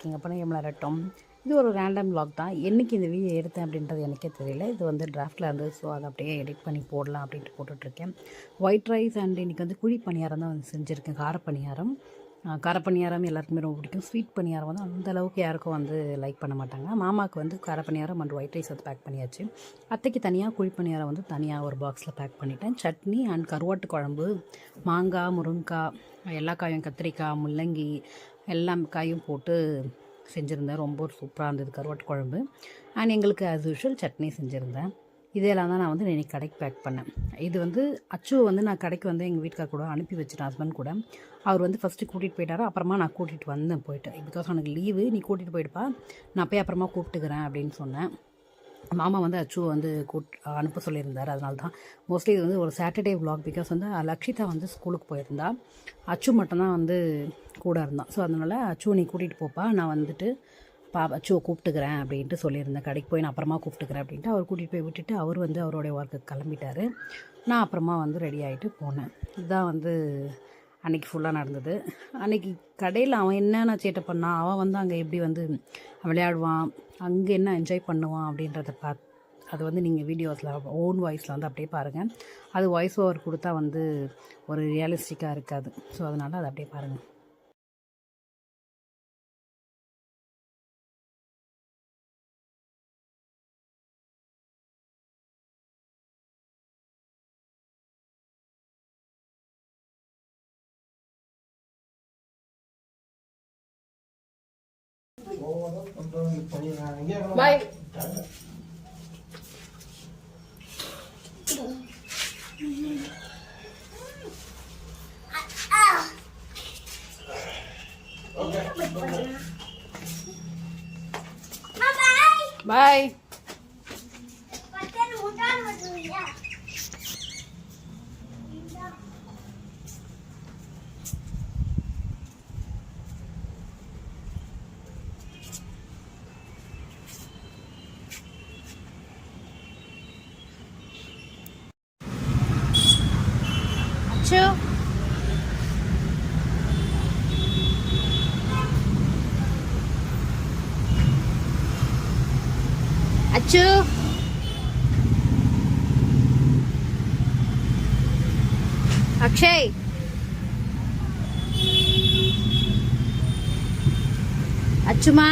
இருக்கீங்க பணியம் மலரட்டும். இது ஒரு ரேண்டம் vlog தான். என்றைக்கு இந்த வீடியோ எடுத்தேன் அப்படின்றது எனக்கே தெரியல. இது வந்து டிராஃப்டில் இருந்து ஸோ அதை அப்படியே எடிட் பண்ணி போடலாம் அப்படின்ட்டு போட்டுட்ருக்கேன். ஒயிட் ரைஸ் அண்ட் இன்றைக்கி வந்து குழி பணியாரம் தான் வந்து செஞ்சுருக்கேன். காரப்பணியாரம் எல்லாருக்குமே ரொம்ப பிடிக்கும். ஸ்வீட் பணியாரம் வந்து அந்தளவுக்கு யாருக்கும் வந்து லைக் பண்ண மாட்டாங்க. மாமாவுக்கு வந்து காரப்பணியாரம் அண்ட் ஒயிட் ரைஸ் வந்து பேக் பண்ணியாச்சு. அத்தைக்கு தனியாக குழி பணியாரம் வந்து தனியாக ஒரு பாக்ஸில் பேக் பண்ணிட்டேன். சட்னி அண்ட் கருவாட்டு குழம்பு, மாங்காய், முருங்கைக்காய், எல்லா காயும், கத்திரிக்காய், முள்ளங்கி எல்லா காயும் போட்டு செஞ்சுருந்தேன். ரொம்ப சூப்பராக இருந்தது கருவாட்டு குழம்பு. அண்ட் எங்களுக்கு ஆஸ் யூஷுவல் சட்னி செஞ்சுருந்தேன். இதெல்லாம் தான் நான் வந்து இன்றைக்கி கடைக்கு பேக் பண்ணேன். இது வந்து அச்சுவை வந்து நான் கடைக்கு வந்து எங்கள் வீட்டுக்கார் கூட அனுப்பி வச்சுட்டேன், ஹஸ்பண்ட் கூட. அவர் வந்து ஃபஸ்ட்டு கூட்டிகிட்டு போயிட்டார். அப்புறமா நான் கூட்டிகிட்டு வந்தேன் போயிட்டு. பிகாஸ் எனக்கு லீவு, நீ கூட்டிகிட்டு போயிடுப்பா, நான் போய் அப்புறமா கூப்பிட்டுக்கிறேன் அப்படின்னு சொன்னேன். மாமா வந்து அச்சுவை வந்து அனுப்ப சொல்லியிருந்தார். அதனால தான் மோஸ்ட்லி இது வந்து ஒரு சாட்டர்டே vlog. பிகாஸ் வந்து லக்ஷிதா வந்து ஸ்கூலுக்கு போயிருந்தா, அச்சு மட்டும்தான் வந்து கூட இருந்தான். ஸோ அதனால் அச்சுவை நீ கூட்டிகிட்டு போப்பா, நான் வந்துட்டு அச்சுவை கூப்பிட்டுக்கிறேன் அப்படின்ட்டு சொல்லியிருந்தேன். கடைக்கு போய் நான் அப்புறமா கூப்பிட்டுக்கிறேன் அப்படின்ட்டு அவர் கூட்டிகிட்டு போய் விட்டுட்டு அவர் வந்து அவருடைய ஒர்க்குக்கு கிளம்பிட்டார். நான் அப்புறமா வந்து ரெடி ஆகிட்டு போனேன். இதுதான் வந்து அன்றைக்கி ஃபுல்லாக நடந்தது. அன்றைக்கி கடையில் அவன் என்னென்ன சேட்டை பண்ணான், அவன் வந்து அங்கே எப்படி வந்து விளையாடுவான், அங்கே என்ன என்ஜாய் பண்ணுவான் அப்படின்றத அது வந்து நீங்கள் வீடியோஸில் ஓன் வாய்ஸில் வந்து அப்படியே பாருங்கள். அது வாய்ஸ் ஓவர் கொடுத்தா வந்து ஒரு ரியலிஸ்டிக்காக இருக்காது. ஸோ அதனால் அதை அப்படியே பாருங்கள். Bye. Bye. Achu. Achu. Akshay. Achuma.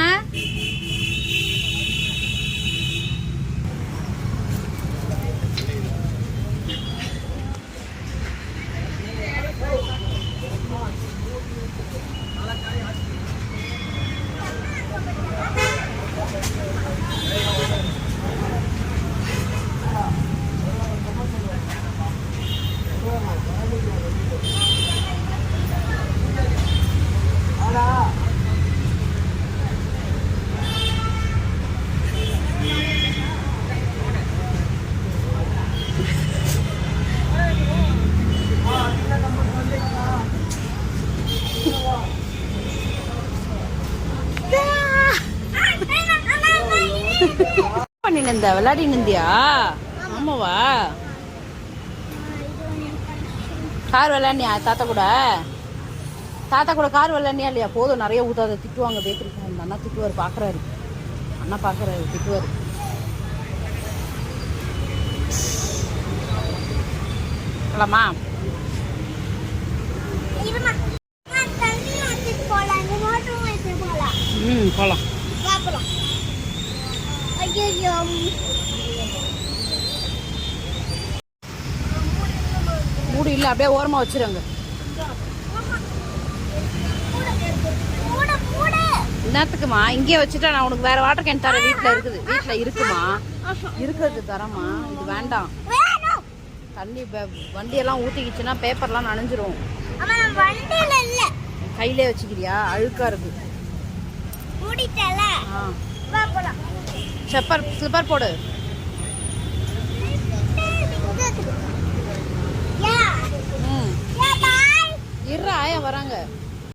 பண்ணிருந்த விளையாடி நிந்தியா? ஆமாவா? கார் விளையாடியா தாத்தா கூட? கார் விளையாடியா இல்லையா? போதும், நிறைய ஊத்தாத, திட்டுவாங்க. பேக்கரிக்கு அந்த அண்ணா திட்டுவார், பார்க்குறாரு அண்ணா, பார்க்குறாரு, திட்டுவார். போலாமா? போலாம். மூடி இல்லை, அப்படியே ஓரமாக வச்சிருங்க. என்னத்துக்குமா இங்கேயே வச்சுட்டா? நான் உனக்கு வேற வாட்டர் கேன் தரேன். வீட்டில் இருக்குமா? இருக்கிறது தரமா? இது வேண்டாம். தண்ணி வண்டியெல்லாம் ஊற்றிக்கிச்சுன்னா பேப்பர்லாம் நனைஞ்சிரும். கையிலே வச்சுக்கிறியா? அழுக்கா இருக்கு. ஸ்லிப்பர் போடு. இருறா, ஆயா வராங்க.